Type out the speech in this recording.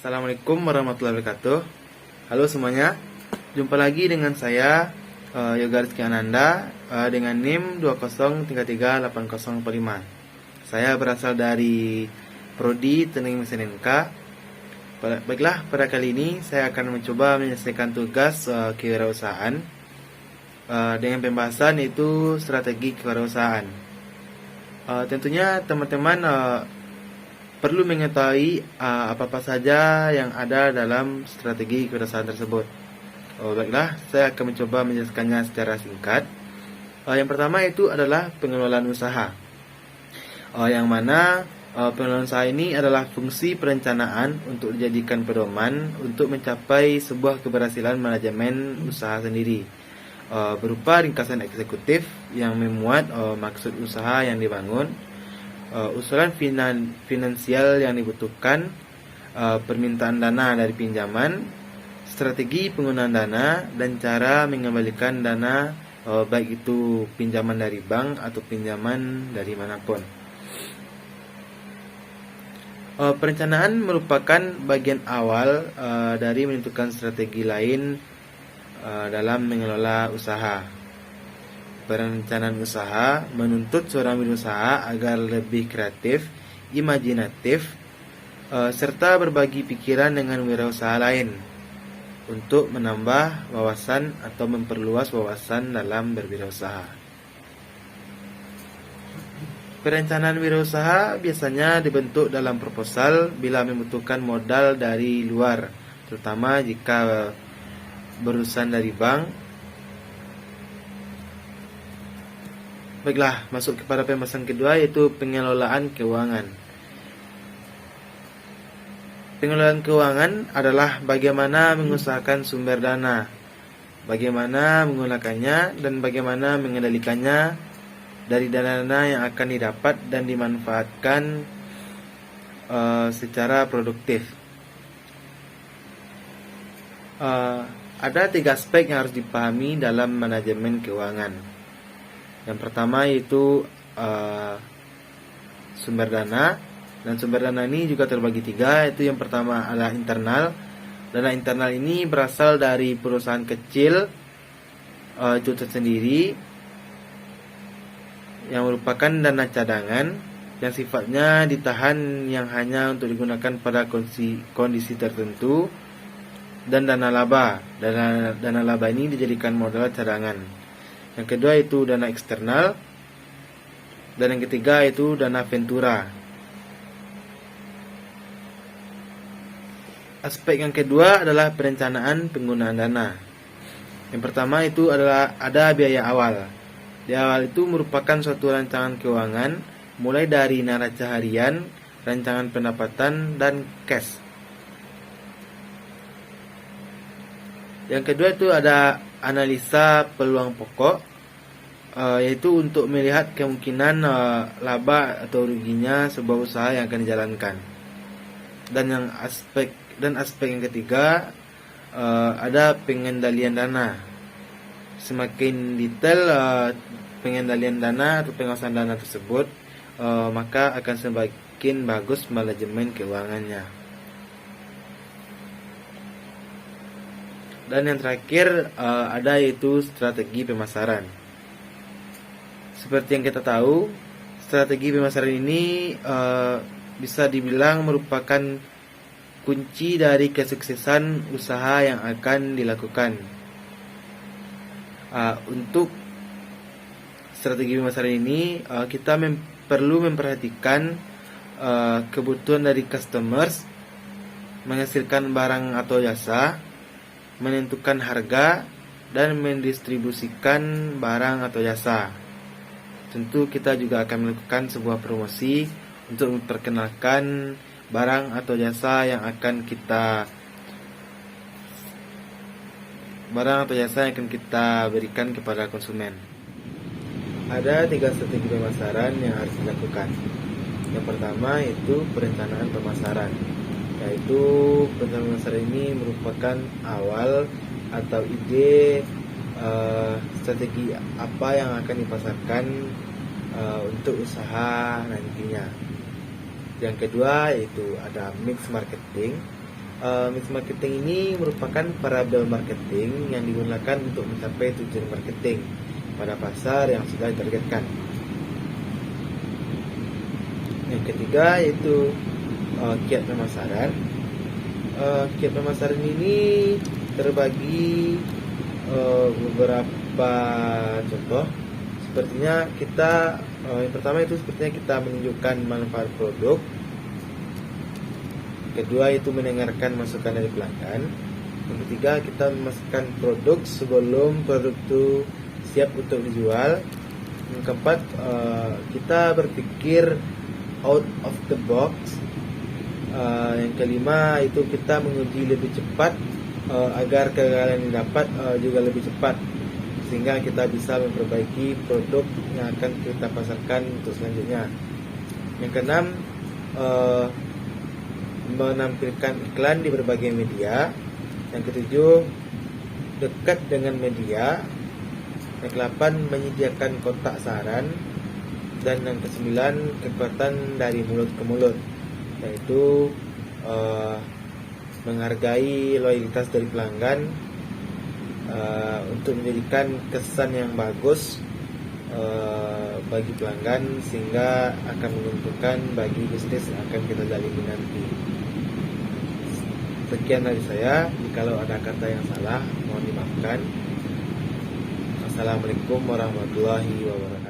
Assalamualaikum warahmatullahi wabarakatuh. Halo semuanya, jumpa lagi dengan saya Yoga Rizky Ananda dengan NIM 20338045. Saya berasal dari Prodi Teknik Mesin NK. Baiklah, pada kali ini saya akan mencoba menyelesaikan tugas kewirausahaan dengan pembahasan yaitu strategi kewirausahaan. Tentunya teman-teman perlu mengetahui apa-apa saja yang ada dalam strategi kewirausahaan tersebut. Baiklah, saya akan mencoba menjelaskannya secara singkat. Yang pertama itu adalah pengelolaan usaha. Yang mana pengelolaan usaha ini adalah fungsi perencanaan untuk dijadikan pedoman untuk mencapai sebuah keberhasilan manajemen usaha sendiri, berupa ringkasan eksekutif yang memuat maksud usaha yang dibangun, usulan finansial yang dibutuhkan, permintaan dana dari pinjaman, strategi penggunaan dana, dan cara mengembalikan dana, baik itu pinjaman dari bank atau pinjaman dari manapun. Perencanaan merupakan bagian awal dari menentukan strategi lain dalam mengelola usaha. Perencanaan usaha menuntut seorang wirausaha agar lebih kreatif, imajinatif, serta berbagi pikiran dengan wirausaha lain untuk menambah wawasan atau memperluas wawasan dalam berwirausaha. Perencanaan wirausaha biasanya dibentuk dalam proposal bila membutuhkan modal dari luar, terutama jika berurusan dari bank. Baiklah, masuk kepada pembahasan kedua yaitu pengelolaan keuangan. Pengelolaan keuangan adalah bagaimana mengusahakan sumber dana, bagaimana menggunakannya, dan bagaimana mengendalikannya dari dana-dana yang akan didapat dan dimanfaatkan secara produktif. Ada 3 aspek yang harus dipahami dalam manajemen keuangan. Yang pertama yaitu sumber dana, dan sumber dana ini juga terbagi 3, yaitu yang pertama adalah internal. Dana internal ini berasal dari perusahaan kecil itu tersendiri yang merupakan dana cadangan yang sifatnya ditahan, yang hanya untuk digunakan pada kondisi tertentu, dan dana laba. Dana laba ini dijadikan modal cadangan. Yang kedua itu dana eksternal, dan yang ketiga itu dana ventura. Aspek yang kedua adalah perencanaan penggunaan dana. Yang pertama itu adalah ada biaya awal. Biaya awal itu merupakan suatu rancangan keuangan mulai dari neraca harian, rancangan pendapatan, dan cash. Yang kedua itu ada analisa peluang pokok, yaitu untuk melihat kemungkinan laba atau ruginya sebuah usaha yang akan dijalankan. Dan aspek yang ketiga ada pengendalian dana. Semakin detail pengendalian dana atau pengawasan dana tersebut, maka akan semakin bagus manajemen keuangannya. Dan yang terakhir ada yaitu strategi pemasaran. Seperti yang kita tahu, strategi pemasaran ini bisa dibilang merupakan kunci dari kesuksesan usaha yang akan dilakukan. Untuk strategi pemasaran ini kita perlu memperhatikan kebutuhan dari customers, menghasilkan barang atau jasa, menentukan harga, dan mendistribusikan barang atau jasa. Tentu kita juga akan melakukan sebuah promosi untuk memperkenalkan barang atau jasa yang akan kita berikan kepada konsumen. Ada 3 strategi pemasaran yang harus dilakukan. Yang pertama itu perencanaan pemasaran, yaitu perencanaan pemasaran ini merupakan awal atau ide strategi apa yang akan dipasarkan untuk usaha nantinya. Yang kedua yaitu ada mix marketing, Mix marketing ini merupakan parabel marketing yang digunakan untuk mencapai tujuan marketing pada pasar yang sudah ditargetkan. Yang ketiga yaitu kiat pemasaran. Kiat pemasaran ini terbagi beberapa contoh. Sepertinya kita yang pertama itu sepertinya kita menunjukkan manfaat produk. Kedua itu mendengarkan masukan dari pelanggan. Yang ketiga kita memasarkan produk sebelum produk itu siap untuk dijual. Yang keempat kita berpikir out of the box. Yang kelima itu kita menguji lebih cepat agar kegagalan yang didapat juga lebih cepat, sehingga kita bisa memperbaiki produk yang akan kita pasarkan untuk selanjutnya. Yang keenam, menampilkan iklan di berbagai media. Yang ketujuh, dekat dengan media. Yang kedelapan, menyediakan kotak saran. Dan yang kesembilan, kekuatan dari mulut ke mulut, yaitu menghargai loyalitas dari pelanggan untuk menjadikan kesan yang bagus bagi pelanggan, sehingga akan menguntungkan bagi bisnis yang akan kita jalani nanti. Sekian dari saya. Jikalau ada kata yang salah, mohon dimaafkan. Assalamualaikum warahmatullahi wabarakatuh.